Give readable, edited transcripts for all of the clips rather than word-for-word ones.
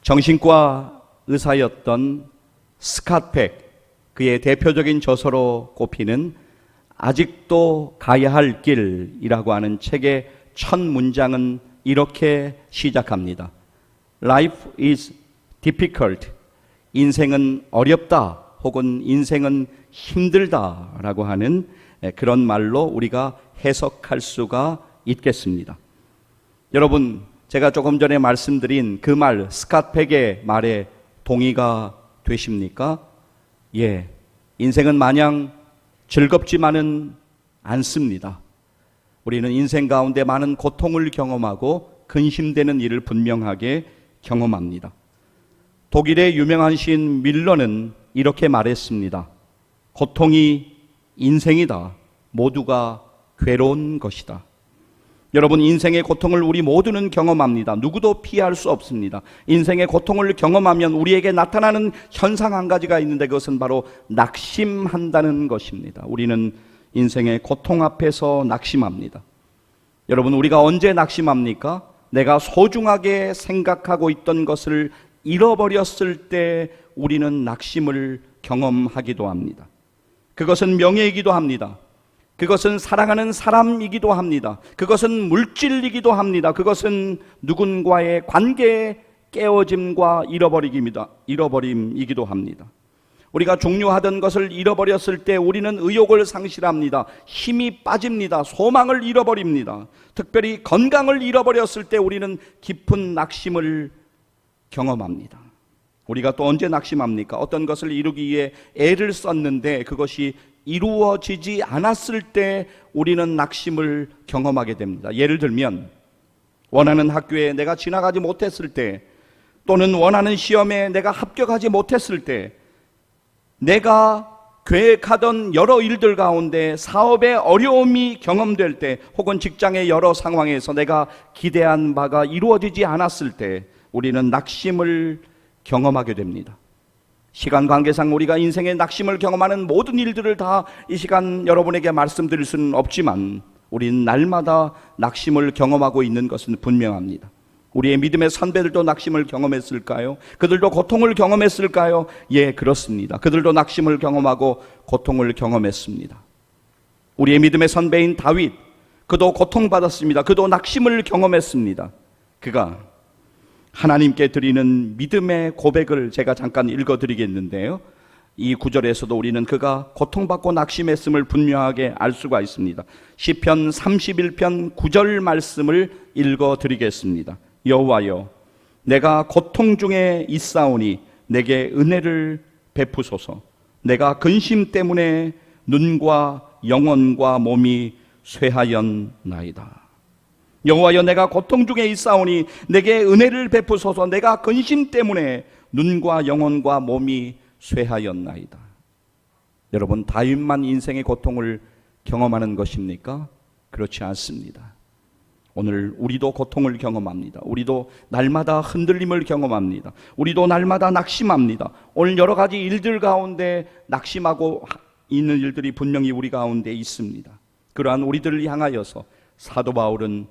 정신과 의사였던 스캇 팩, 그의 대표적인 저서로 꼽히는 아직도 가야 할 길이라고 하는 책의 첫 문장은 이렇게 시작합니다. Life is difficult. 인생은 어렵다 혹은 인생은 힘들다라고 하는 그런 말로 우리가 해석할 수가 있겠습니다. 여러분, 제가 조금 전에 말씀드린 그 말, 스캇 팩의 말에 동의가 되십니까? 예, 인생은 마냥 즐겁지만은 않습니다. 우리는 인생 가운데 많은 고통을 경험하고 근심되는 일을 분명하게 경험합니다. 독일의 유명한 시인 밀러는 이렇게 말했습니다. 고통이 인생이다. 모두가 괴로운 것이다. 여러분, 인생의 고통을 우리 모두는 경험합니다. 누구도 피할 수 없습니다. 인생의 고통을 경험하면 우리에게 나타나는 현상 한 가지가 있는데 그것은 바로 낙심한다는 것입니다. 우리는 인생의 고통 앞에서 낙심합니다. 여러분, 우리가 언제 낙심합니까? 내가 소중하게 생각하고 있던 것을 잃어버렸을 때 우리는 낙심을 경험하기도 합니다. 그것은 명예이기도 합니다. 그것은 사랑하는 사람이기도 합니다. 그것은 물질이기도 합니다. 그것은 누군가의 관계의 깨어짐과 잃어버림이기도 합니다. 우리가 중요하던 것을 잃어버렸을 때 우리는 의욕을 상실합니다. 힘이 빠집니다. 소망을 잃어버립니다. 특별히 건강을 잃어버렸을 때 우리는 깊은 낙심을 경험합니다. 우리가 또 언제 낙심합니까? 어떤 것을 이루기 위해 애를 썼는데 그것이 이루어지지 않았을 때 우리는 낙심을 경험하게 됩니다. 예를 들면 원하는 학교에 내가 지나가지 못했을 때, 또는 원하는 시험에 내가 합격하지 못했을 때, 내가 계획하던 여러 일들 가운데 사업의 어려움이 경험될 때, 혹은 직장의 여러 상황에서 내가 기대한 바가 이루어지지 않았을 때 우리는 낙심을 경험하게 됩니다. 시간 관계상 우리가 인생의 낙심을 경험하는 모든 일들을 다 이 시간 여러분에게 말씀드릴 수는 없지만 우리는 날마다 낙심을 경험하고 있는 것은 분명합니다. 우리의 믿음의 선배들도 낙심을 경험했을까요? 그들도 고통을 경험했을까요? 예, 그렇습니다. 그들도 낙심을 경험하고 고통을 경험했습니다. 우리의 믿음의 선배인 다윗, 그도 고통받았습니다. 그도 낙심을 경험했습니다. 그가 하나님께 드리는 믿음의 고백을 제가 잠깐 읽어드리겠는데요, 이 구절에서도 우리는 그가 고통받고 낙심했음을 분명하게 알 수가 있습니다. 시편 31편 9절 말씀을 읽어드리겠습니다. 여호와여, 내가 고통 중에 있사오니 내게 은혜를 베푸소서. 내가 근심 때문에 눈과 영혼과 몸이 쇠하였나이다. 여호와여, 내가 고통 중에 있사오니 내게 은혜를 베푸소서. 내가 근심 때문에 눈과 영혼과 몸이 쇠하였나이다. 여러분, 다윗만 인생의 고통을 경험하는 것입니까? 그렇지 않습니다. 오늘 우리도 고통을 경험합니다. 우리도 날마다 흔들림을 경험합니다. 우리도 날마다 낙심합니다. 오늘 여러 가지 일들 가운데 낙심하고 있는 일들이 분명히 우리 가운데 있습니다. 그러한 우리들을 향하여서 사도 바울은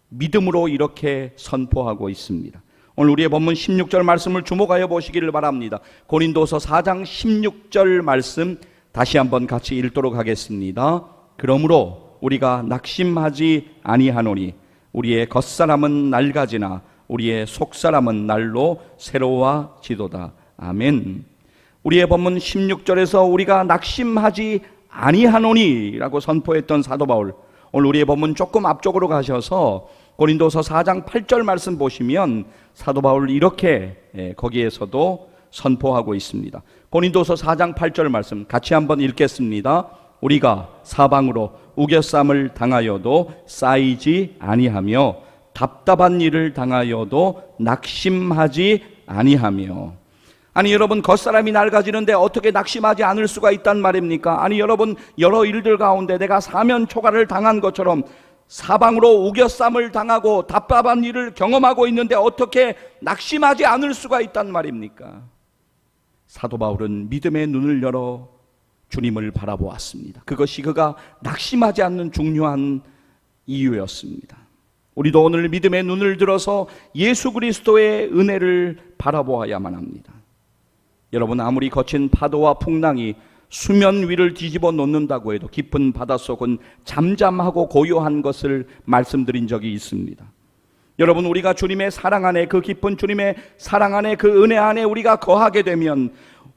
믿음으로 이렇게 선포하고 있습니다. 오늘 우리의 본문 16절 말씀을 주목하여 보시기를 바랍니다. 고린도서 4장 16절 말씀 다시 한번 같이 읽도록 하겠습니다. 그러므로 우리가 낙심하지 아니하노니 우리의 겉사람은 낡아지나 우리의 속사람은 날로 새로워지도다. 아멘. 우리의 본문 16절에서 우리가 낙심하지 아니하노니 라고 선포했던 사도 바울, 오늘 우리의 본문 조금 앞쪽으로 가셔서 고린도서 4장 8절 말씀 보시면 사도 바울 이렇게 거기에서도 선포하고 있습니다. 고린도서 4장 8절 말씀 같이 한번 읽겠습니다. 우리가 사방으로 우겨쌈을 당하여도 쌓이지 아니하며 답답한 일을 당하여도 낙심하지 아니하며. 아니 여러분, 겉사람이 낡아지는데 어떻게 낙심하지 않을 수가 있단 말입니까? 아니 여러분, 여러 일들 가운데 내가 사면 초가를 당한 것처럼 사방으로 우겨쌈을 당하고 답답한 일을 경험하고 있는데 어떻게 낙심하지 않을 수가 있단 말입니까? 사도 바울은 믿음의 눈을 열어 주님을 바라보았습니다. 그것이 그가 낙심하지 않는 중요한 이유였습니다. 우리도 오늘 믿음의 눈을 들어서 예수 그리스도의 은혜를 바라보아야만 합니다. 여러분, 아무리 거친 파도와 풍랑이 수면 위를 뒤집어 놓는다고 해도 깊은 바닷속은 잠잠하고 고요한 것을 말씀드린 적이 있습니다. 여러분, 우리가 주님의 사랑 안에, 그 깊은 주님의 사랑 안에, 그 은혜 안에 우리가 거하게 되면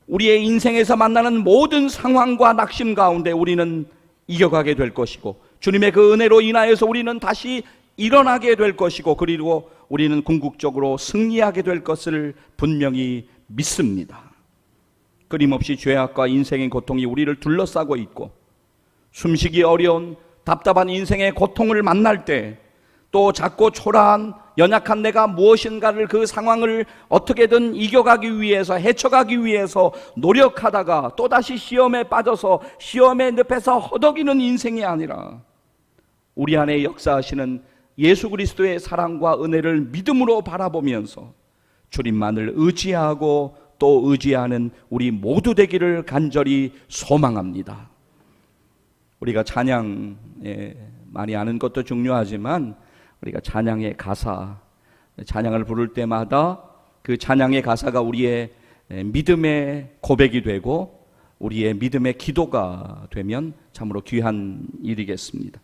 우리의 인생에서 만나는 모든 상황과 낙심 가운데 우리는 이겨가게 될 것이고, 주님의 그 은혜로 인하여서 우리는 다시 일어나게 될 것이고, 그리고 우리는 궁극적으로 승리하게 될 것을 분명히 믿습니다. 끊임없이 죄악과 인생의 고통이 우리를 둘러싸고 있고, 숨쉬기 어려운 답답한 인생의 고통을 만날 때, 또 작고 초라한 연약한 내가 무엇인가를, 그 상황을 어떻게든 이겨가기 위해서, 헤쳐가기 위해서 노력하다가 또다시 시험에 빠져서 시험의 늪에서 허덕이는 인생이 아니라, 우리 안에 역사하시는 예수 그리스도의 사랑과 은혜를 믿음으로 바라보면서 주님만을 의지하고 또 의지하는 우리 모두 되기를 간절히 소망합니다. 우리가 찬양 많이 아는 것도 중요하지만, 우리가 찬양의 가사, 찬양을 부를 때마다 그 찬양의 가사가 우리의 믿음의 고백이 되고 우리의 믿음의 기도가 되면 참으로 귀한 일이겠습니다.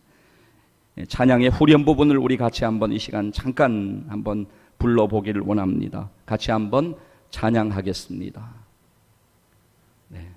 찬양의 후렴 부분을 우리 같이 한번 이 시간 잠깐 한번 불러보기를 원합니다. 같이 한번 찬양하겠습니다. 네.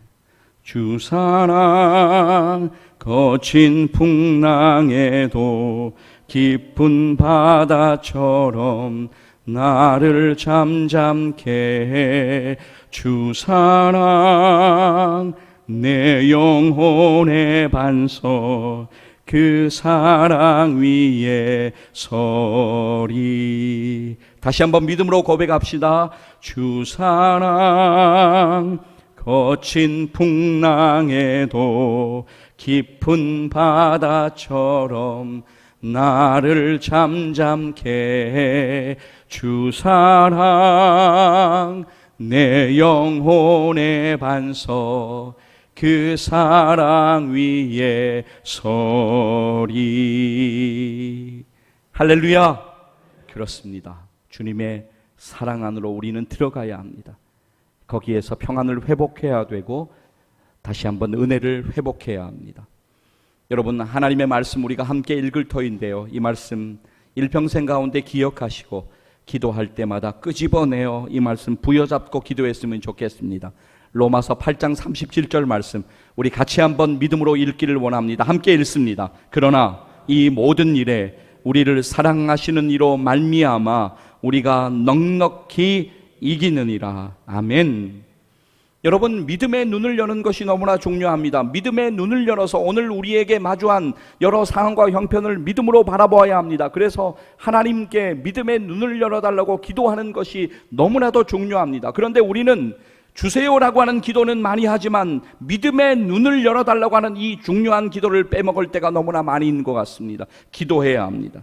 주 사랑 거친 풍랑에도 깊은 바다처럼 나를 잠잠케 해. 주 사랑 내 영혼의 반석, 그 사랑 위에 서리. 다시 한번 믿음으로 고백합시다. 주 사랑 거친 풍랑에도 깊은 바다처럼 나를 잠잠케 해. 주 사랑 내 영혼의 반석, 그 사랑 위에 서리. 할렐루야. 그렇습니다. 주님의 사랑 안으로 우리는 들어가야 합니다. 거기에서 평안을 회복해야 되고 다시 한번 은혜를 회복해야 합니다. 여러분, 하나님의 말씀 우리가 함께 읽을 터인데요, 이 말씀 일평생 가운데 기억하시고 기도할 때마다 끄집어내어 이 말씀 부여잡고 기도했으면 좋겠습니다. 로마서 8장 37절 말씀 우리 같이 한번 믿음으로 읽기를 원합니다. 함께 읽습니다. 그러나 이 모든 일에 우리를 사랑하시는 이로 말미암아 우리가 넉넉히 이기느니라. 아멘. 여러분, 믿음의 눈을 여는 것이 너무나 중요합니다. 믿음의 눈을 열어서 오늘 우리에게 마주한 여러 상황과 형편을 믿음으로 바라보아야 합니다. 그래서 하나님께 믿음의 눈을 열어달라고 기도하는 것이 너무나도 중요합니다. 그런데 우리는 주세요라고 하는 기도는 많이 하지만 믿음의 눈을 열어달라고 하는 이 중요한 기도를 빼먹을 때가 너무나 많이 있는 것 같습니다. 기도해야 합니다.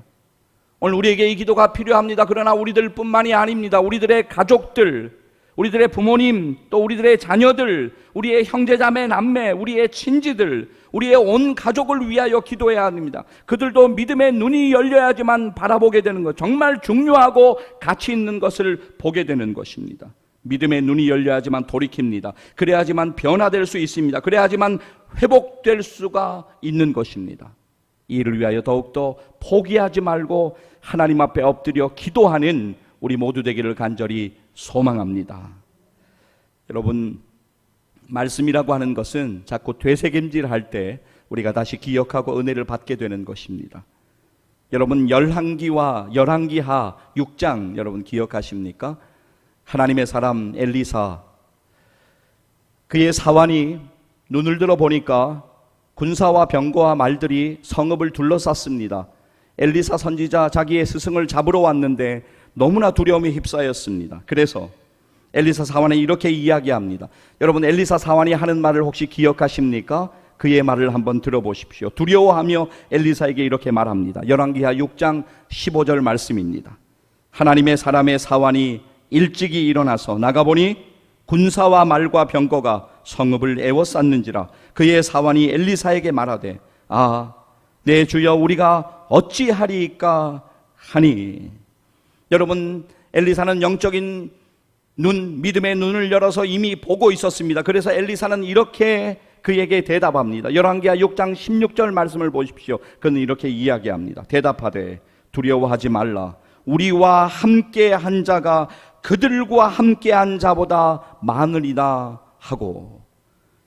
오늘 우리에게 이 기도가 필요합니다. 그러나 우리들뿐만이 아닙니다. 우리들의 가족들, 우리들의 부모님, 또 우리들의 자녀들, 우리의 형제자매 남매, 우리의 친지들, 우리의 온 가족을 위하여 기도해야 합니다. 그들도 믿음의 눈이 열려야지만 바라보게 되는 것, 정말 중요하고 가치 있는 것을 보게 되는 것입니다. 믿음의 눈이 열려야지만 돌이킵니다. 그래야지만 변화될 수 있습니다. 그래야지만 회복될 수가 있는 것입니다. 이를 위하여 더욱더 포기하지 말고 하나님 앞에 엎드려 기도하는 우리 모두 되기를 간절히 소망합니다. 여러분, 말씀이라고 하는 것은 자꾸 되새김질할 때 우리가 다시 기억하고 은혜를 받게 되는 것입니다. 여러분, 열왕기하 6장 여러분 기억하십니까? 하나님의 사람 엘리사, 그의 사환이 눈을 들어 보니까 군사와 병거와 말들이 성읍을 둘러쌌습니다. 엘리사 선지자 자기의 스승을 잡으러 왔는데 너무나 두려움에 휩싸였습니다. 그래서 엘리사 사환이 이렇게 이야기합니다. 여러분, 엘리사 사환이 하는 말을 혹시 기억하십니까? 그의 말을 한번 들어보십시오. 두려워하며 엘리사에게 이렇게 말합니다. 열왕기하 6장 15절 말씀입니다. 하나님의 사람의 사환이 일찍이 일어나서 나가보니 군사와 말과 병거가 성읍을 에워쌌는지라. 그의 사환이 엘리사에게 말하되, 아, 내 주여, 우리가 어찌하리이까 하니. 여러분, 엘리사는 영적인 믿음의 눈을 열어서 이미 보고 있었습니다. 그래서 엘리사는 이렇게 그에게 대답합니다. 열왕기하 6장 16절 말씀을 보십시오. 그는 이렇게 이야기합니다. 대답하되 두려워하지 말라. 우리와 함께한 자가 그들과 함께한 자보다 많으리다 하고.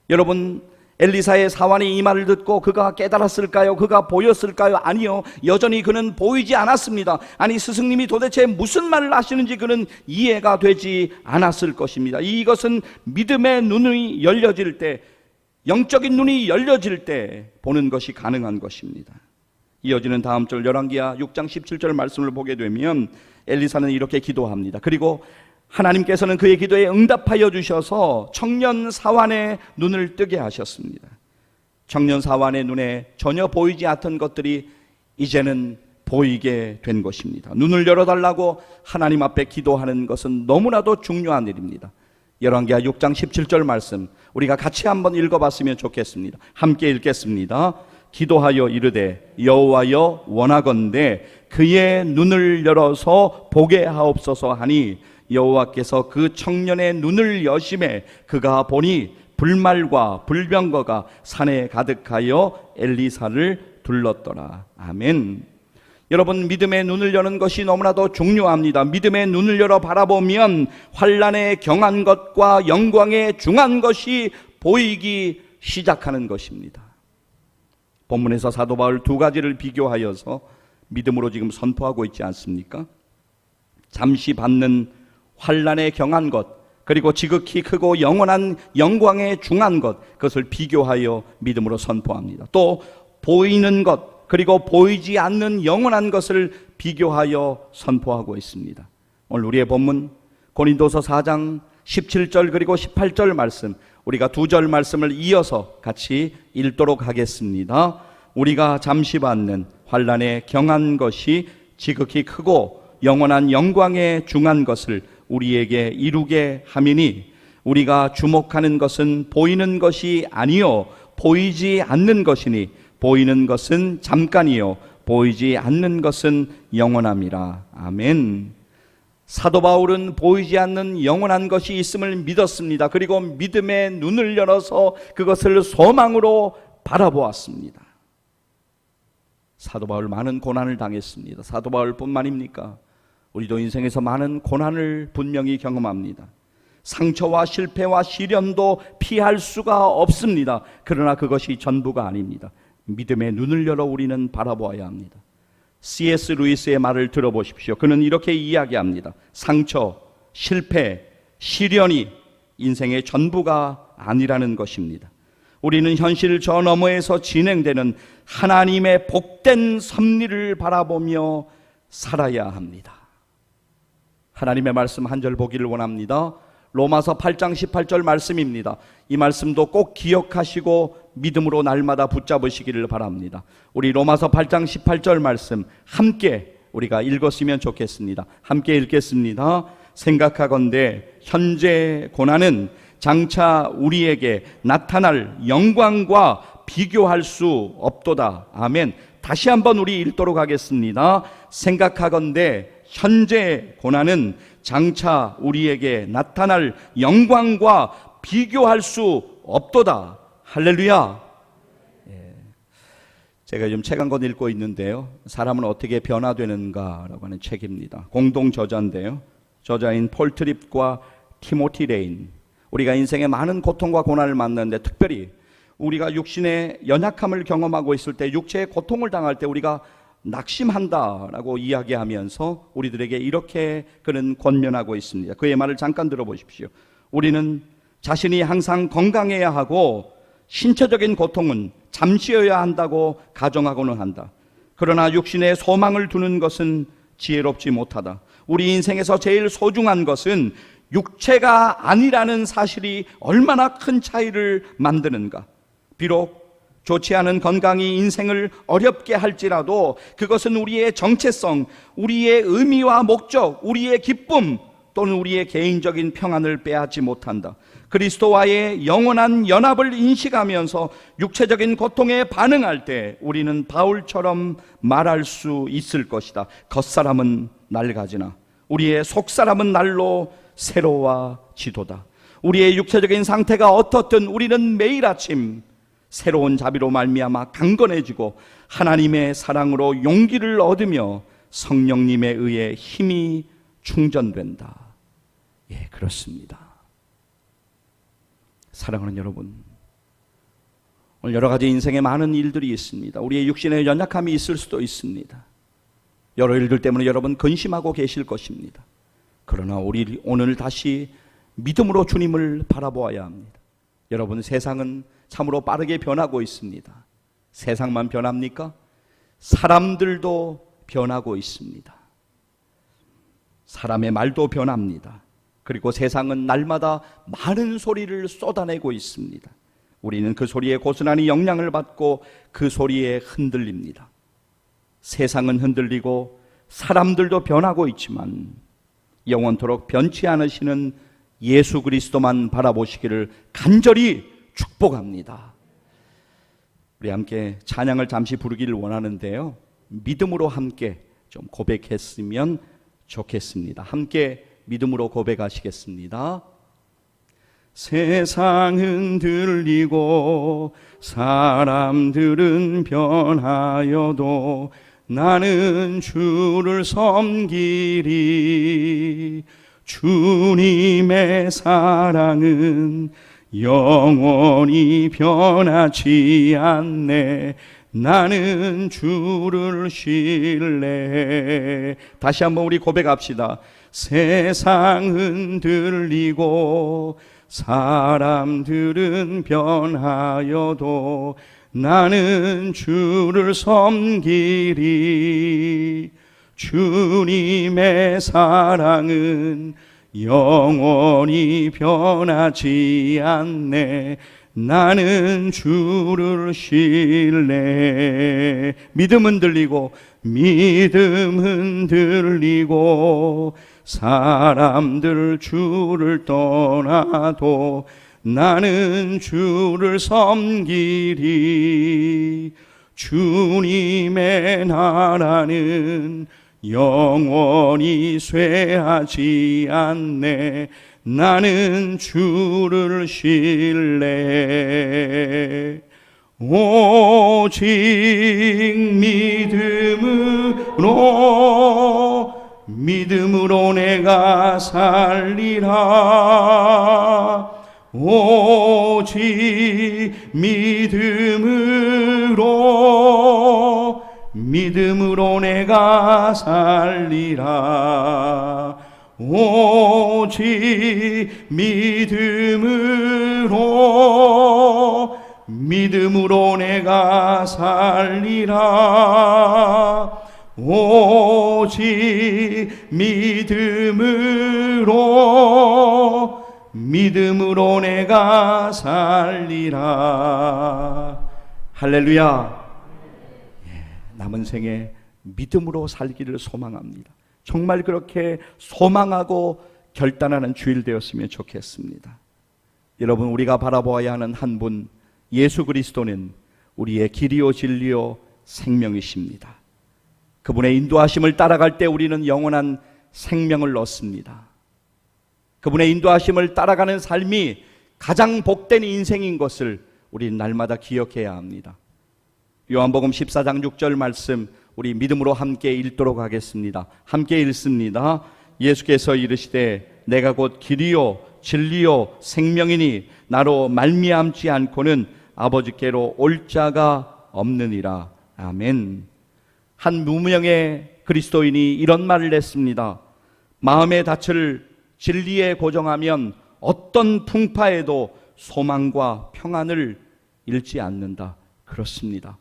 여러분, 엘리사의 사환이 이 말을 듣고 그가 깨달았을까요? 그가 보였을까요? 아니요. 여전히 그는 보이지 않았습니다. 아니, 스승님이 도대체 무슨 말을 하시는지 그는 이해가 되지 않았을 것입니다. 이것은 믿음의 눈이 열려질 때, 영적인 눈이 열려질 때 보는 것이 가능한 것입니다. 이어지는 다음 절 열왕기하 6장 17절 말씀을 보게 되면 엘리사는 이렇게 기도합니다. 그리고 하나님께서는 그의 기도에 응답하여 주셔서 청년 사환의 눈을 뜨게 하셨습니다. 청년 사환의 눈에 전혀 보이지 않던 것들이 이제는 보이게 된 것입니다. 눈을 열어달라고 하나님 앞에 기도하는 것은 너무나도 중요한 일입니다. 열왕기하 6장 17절 말씀 우리가 같이 한번 읽어봤으면 좋겠습니다. 함께 읽겠습니다. 기도하여 이르되 여호와여 원하건대 그의 눈을 열어서 보게 하옵소서 하니 여호와께서 그 청년의 눈을 여심해 그가 보니 불말과 불병거가 산에 가득하여 엘리사를 둘렀더라. 아멘. 여러분, 믿음의 눈을 여는 것이 너무나도 중요합니다. 믿음의 눈을 열어 바라보면 환난에 경한 것과 영광에 중한 것이 보이기 시작하는 것입니다. 본문에서 사도 바울 두 가지를 비교하여서 믿음으로 지금 선포하고 있지 않습니까? 잠시 받는 환난에 경한 것, 그리고 지극히 크고 영원한 영광에 중한 것, 그것을 비교하여 믿음으로 선포합니다. 또 보이는 것, 그리고 보이지 않는 영원한 것을 비교하여 선포하고 있습니다. 오늘 우리의 본문 고린도서 4장 17절 그리고 18절 말씀, 우리가 두 절 말씀을 이어서 같이 읽도록 하겠습니다. 우리가 잠시 받는 환난에 경한 것이 지극히 크고 영원한 영광에 중한 것을 우리에게 이루게 함이니 우리가 주목하는 것은 보이는 것이 아니요 보이지 않는 것이니 보이는 것은 잠깐이요 보이지 않는 것은 영원함이라. 아멘. 사도 바울은 보이지 않는 영원한 것이 있음을 믿었습니다. 그리고 믿음의 눈을 열어서 그것을 소망으로 바라보았습니다. 사도 바울 많은 고난을 당했습니다. 사도 바울뿐만입니까? 우리도 인생에서 많은 고난을 분명히 경험합니다. 상처와 실패와 시련도 피할 수가 없습니다. 그러나 그것이 전부가 아닙니다. 믿음의 눈을 열어 우리는 바라보아야 합니다. C.S. 루이스의 말을 들어보십시오. 그는 이렇게 이야기합니다. 상처, 실패, 시련이 인생의 전부가 아니라는 것입니다. 우리는 현실 저 너머에서 진행되는 하나님의 복된 섭리를 바라보며 살아야 합니다. 하나님의 말씀 한 절 보기를 원합니다. 로마서 8장 18절 말씀입니다. 이 말씀도 꼭 기억하시고 믿음으로 날마다 붙잡으시기를 바랍니다. 우리 로마서 8장 18절 말씀 함께 우리가 읽었으면 좋겠습니다. 함께 읽겠습니다. 생각하건대 현재 고난은 장차 우리에게 나타날 영광과 비교할 수 없도다. 아멘. 다시 한번 우리 읽도록 하겠습니다. 생각하건대 현재 고난은 장차 우리에게 나타날 영광과 비교할 수 없도다. 할렐루야. 제가 요즘 책 한 권 읽고 있는데요. 사람은 어떻게 변화되는가라고 하는 책입니다. 공동 저자인데요. 저자인 폴 트립과 티모티 레인. 우리가 인생에 많은 고통과 고난을 만나는데 특별히 우리가 육신의 연약함을 경험하고 있을 때, 육체의 고통을 당할 때 우리가 낙심한다라고 이야기하면서 우리들에게 이렇게 그는 권면하고 있습니다. 그의 말을 잠깐 들어보십시오. 우리는 자신이 항상 건강해야 하고 신체적인 고통은 잠시여야 한다고 가정하고는 한다. 그러나 육신에 소망을 두는 것은 지혜롭지 못하다. 우리 인생에서 제일 소중한 것은 육체가 아니라는 사실이 얼마나 큰 차이를 만드는가. 비록 좋지 않은 건강이 인생을 어렵게 할지라도 그것은 우리의 정체성, 우리의 의미와 목적, 우리의 기쁨 또는 우리의 개인적인 평안을 빼앗지 못한다. 그리스도와의 영원한 연합을 인식하면서 육체적인 고통에 반응할 때 우리는 바울처럼 말할 수 있을 것이다. 겉사람은 낡아지나 우리의 속사람은 날로 새로워지도다. 우리의 육체적인 상태가 어떻든 우리는 매일 아침 새로운 자비로 말미암아 강건해지고 하나님의 사랑으로 용기를 얻으며 성령님에 의해 힘이 충전된다. 예, 그렇습니다. 사랑하는 여러분, 오늘 여러 가지 인생에 많은 일들이 있습니다. 우리의 육신에 연약함이 있을 수도 있습니다. 여러 일들 때문에 여러분 근심하고 계실 것입니다. 그러나 우리 오늘 다시 믿음으로 주님을 바라보아야 합니다. 여러분, 세상은 참으로 빠르게 변하고 있습니다. 세상만 변합니까? 사람들도 변하고 있습니다. 사람의 말도 변합니다. 그리고 세상은 날마다 많은 소리를 쏟아내고 있습니다. 우리는 그 소리에 고스란히 영향을 받고 그 소리에 흔들립니다. 세상은 흔들리고 사람들도 변하고 있지만 영원토록 변치 않으시는 예수 그리스도만 바라보시기를 간절히 축복합니다. 우리 함께 찬양을 잠시 부르기를 원하는데요, 믿음으로 함께 좀 고백했으면 좋겠습니다. 함께 믿음으로 고백하시겠습니다. 세상은 들리고 사람들은 변하여도 나는 주를 섬기리. 주님의 사랑은 영원히 변하지 않네. 나는 주를 신뢰해. 다시 한번 우리 고백합시다. 세상은 들리고 사람들은 변하여도 나는 주를 섬기리. 주님의 사랑은 영원히 변하지 않네. 나는 주를 신뢰해. 믿음은 들리고 사람들 주를 떠나도 나는 주를 섬기리. 주님의 나라는 영원히 쇠하지 않네. 나는 주를 신뢰해. 오직 믿음으로 내가 살리라. 오직 믿음으로 내가 살리라. 오직 믿음으로 내가 살리라. 오직 믿음으로 내가 살리라. 할렐루야. 남은 생에 믿음으로 살기를 소망합니다. 정말 그렇게 소망하고 결단하는 주일 되었으면 좋겠습니다. 여러분, 우리가 바라보아야 하는 한 분, 예수 그리스도는 우리의 길이요 진리요 생명이십니다. 그분의 인도하심을 따라갈 때 우리는 영원한 생명을 얻습니다. 그분의 인도하심을 따라가는 삶이 가장 복된 인생인 것을 우리는 날마다 기억해야 합니다. 요한복음 14장 6절 말씀 우리 믿음으로 함께 읽도록 하겠습니다. 함께 읽습니다. 예수께서 이르시되 내가 곧 길이요 진리요 생명이니 나로 말미암지 않고는 아버지께로 올 자가 없느니라. 아멘. 한 무명의 그리스도인이 이런 말을 했습니다. 마음의 닻을 진리에 고정하면 어떤 풍파에도 소망과 평안을 잃지 않는다. 그렇습니다.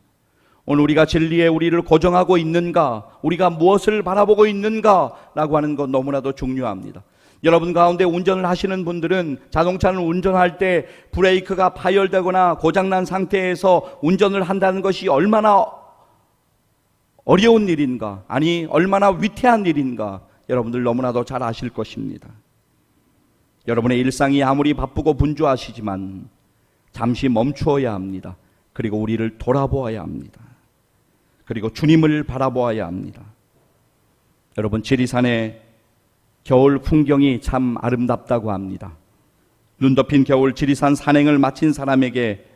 오늘 우리가 진리에 우리를 고정하고 있는가, 우리가 무엇을 바라보고 있는가 라고 하는 것 너무나도 중요합니다. 여러분 가운데 운전을 하시는 분들은 자동차를 운전할 때 브레이크가 파열되거나 고장난 상태에서 운전을 한다는 것이 얼마나 어려운 일인가, 아니 얼마나 위태한 일인가 여러분들 너무나도 잘 아실 것입니다. 여러분의 일상이 아무리 바쁘고 분주하시지만 잠시 멈추어야 합니다. 그리고 우리를 돌아보아야 합니다. 그리고 주님을 바라보아야 합니다. 여러분, 지리산에 겨울 풍경이 참 아름답다고 합니다. 눈 덮인 겨울 지리산 산행을 마친 사람에게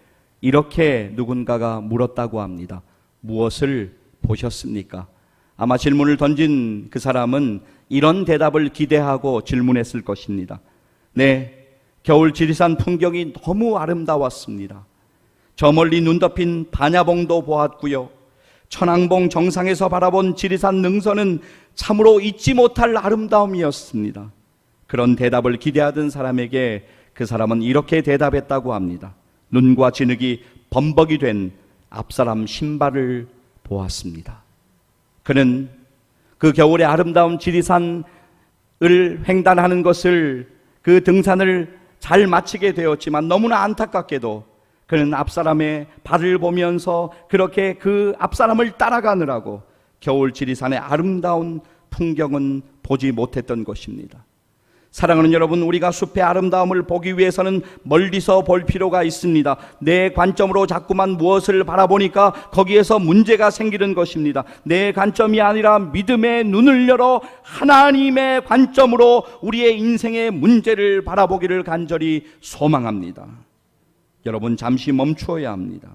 이렇게 누군가가 물었다고 합니다. 무엇을 보셨습니까? 아마 질문을 던진 그 사람은 이런 대답을 기대하고 질문했을 것입니다. 네, 겨울 지리산 풍경이 너무 아름다웠습니다. 저 멀리 눈 덮인 반야봉도 보았고요. 천왕봉 정상에서 바라본 지리산 능선은 참으로 잊지 못할 아름다움이었습니다. 그런 대답을 기대하던 사람에게 그 사람은 이렇게 대답했다고 합니다. 눈과 진흙이 범벅이 된 앞사람 신발을 보았습니다. 그는 그 겨울의 아름다운 지리산을 횡단하는 것을, 그 등산을 잘 마치게 되었지만 너무나 안타깝게도 그는 앞사람의 발을 보면서 그렇게 그 앞사람을 따라가느라고 겨울 지리산의 아름다운 풍경은 보지 못했던 것입니다. 사랑하는 여러분, 우리가 숲의 아름다움을 보기 위해서는 멀리서 볼 필요가 있습니다. 내 관점으로 자꾸만 무엇을 바라보니까 거기에서 문제가 생기는 것입니다. 내 관점이 아니라 믿음의 눈을 열어 하나님의 관점으로 우리의 인생의 문제를 바라보기를 간절히 소망합니다. 여러분, 잠시 멈추어야 합니다.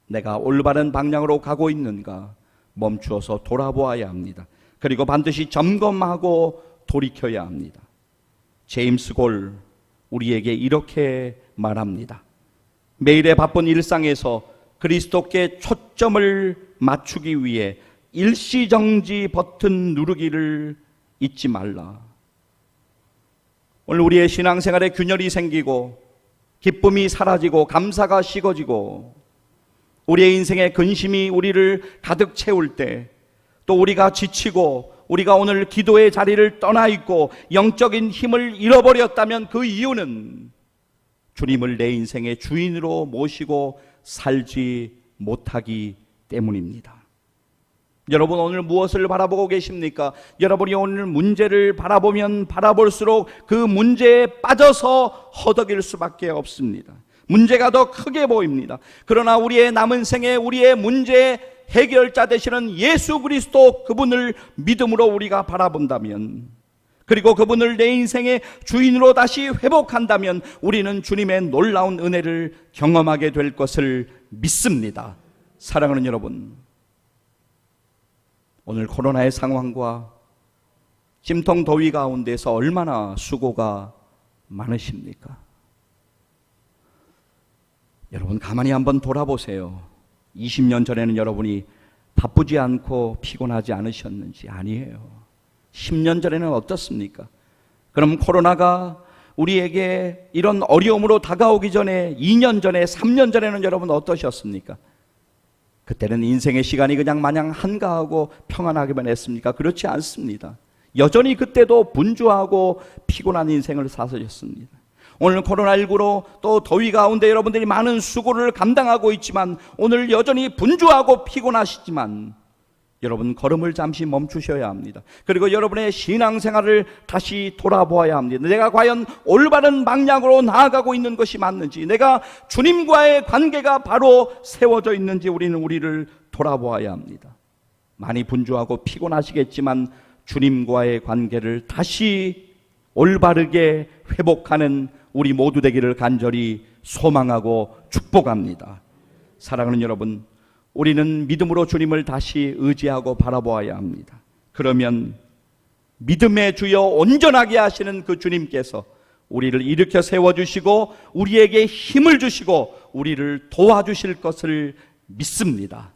내가 올바른 방향으로 가고 있는가 멈추어서 돌아보아야 합니다. 그리고 반드시 점검하고 돌이켜야 합니다. 제임스 골 우리에게 이렇게 말합니다. 매일의 바쁜 일상에서 그리스도께 초점을 맞추기 위해 일시정지 버튼 누르기를 잊지 말라. 오늘 우리의 신앙생활에 균열이 생기고 기쁨이 사라지고 감사가 식어지고 우리의 인생의 근심이 우리를 가득 채울 때, 또 우리가 지치고 우리가 오늘 기도의 자리를 떠나 있고 영적인 힘을 잃어버렸다면 그 이유는 주님을 내 인생의 주인으로 모시고 살지 못하기 때문입니다. 여러분, 오늘 무엇을 바라보고 계십니까? 여러분이 오늘 문제를 바라보면 바라볼수록 그 문제에 빠져서 허덕일 수밖에 없습니다. 문제가 더 크게 보입니다. 그러나 우리의 남은 생에 우리의 문제의 해결자 되시는 예수 그리스도, 그분을 믿음으로 우리가 바라본다면, 그리고 그분을 내 인생의 주인으로 다시 회복한다면 우리는 주님의 놀라운 은혜를 경험하게 될 것을 믿습니다. 사랑하는 여러분, 오늘 코로나의 상황과 찜통 더위 가운데서 얼마나 수고가 많으십니까? 여러분, 가만히 한번 돌아보세요. 20년 전에는 여러분이 바쁘지 않고 피곤하지 않으셨는지? 아니에요. 10년 전에는 어떻습니까? 그럼 코로나가 우리에게 이런 어려움으로 다가오기 전에, 2년 전에, 3년 전에는 여러분 어떠셨습니까? 그때는 인생의 시간이 그냥 마냥 한가하고 평안하기만 했습니까? 그렇지 않습니다. 여전히 그때도 분주하고 피곤한 인생을 사셨습니다. 오늘 코로나19로 또 더위 가운데 여러분들이 많은 수고를 감당하고 있지만, 오늘 여전히 분주하고 피곤하시지만 여러분, 걸음을 잠시 멈추셔야 합니다. 그리고 여러분의 신앙생활을 다시 돌아보아야 합니다. 내가 과연 올바른 방향으로 나아가고 있는 것이 맞는지, 내가 주님과의 관계가 바로 세워져 있는지 우리를 돌아보아야 합니다. 많이 분주하고 피곤하시겠지만 주님과의 관계를 다시 올바르게 회복하는 우리 모두 되기를 간절히 소망하고 축복합니다. 사랑하는 여러분, 우리는 믿음으로 주님을 다시 의지하고 바라보아야 합니다. 그러면 믿음의 주여 온전하게 하시는 그 주님께서 우리를 일으켜 세워주시고 우리에게 힘을 주시고 우리를 도와주실 것을 믿습니다.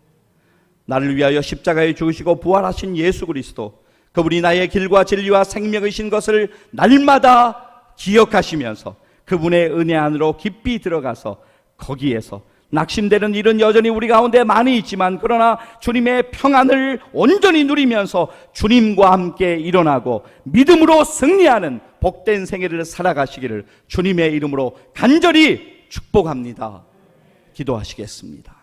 나를 위하여 십자가에 죽으시고 부활하신 예수 그리스도, 그분이 나의 길과 진리와 생명이신 것을 날마다 기억하시면서 그분의 은혜 안으로 깊이 들어가서 거기에서 낙심되는 일은 여전히 우리 가운데 많이 있지만, 그러나 주님의 평안을 온전히 누리면서 주님과 함께 일어나고 믿음으로 승리하는 복된 생애를 살아가시기를 주님의 이름으로 간절히 축복합니다. 기도하시겠습니다.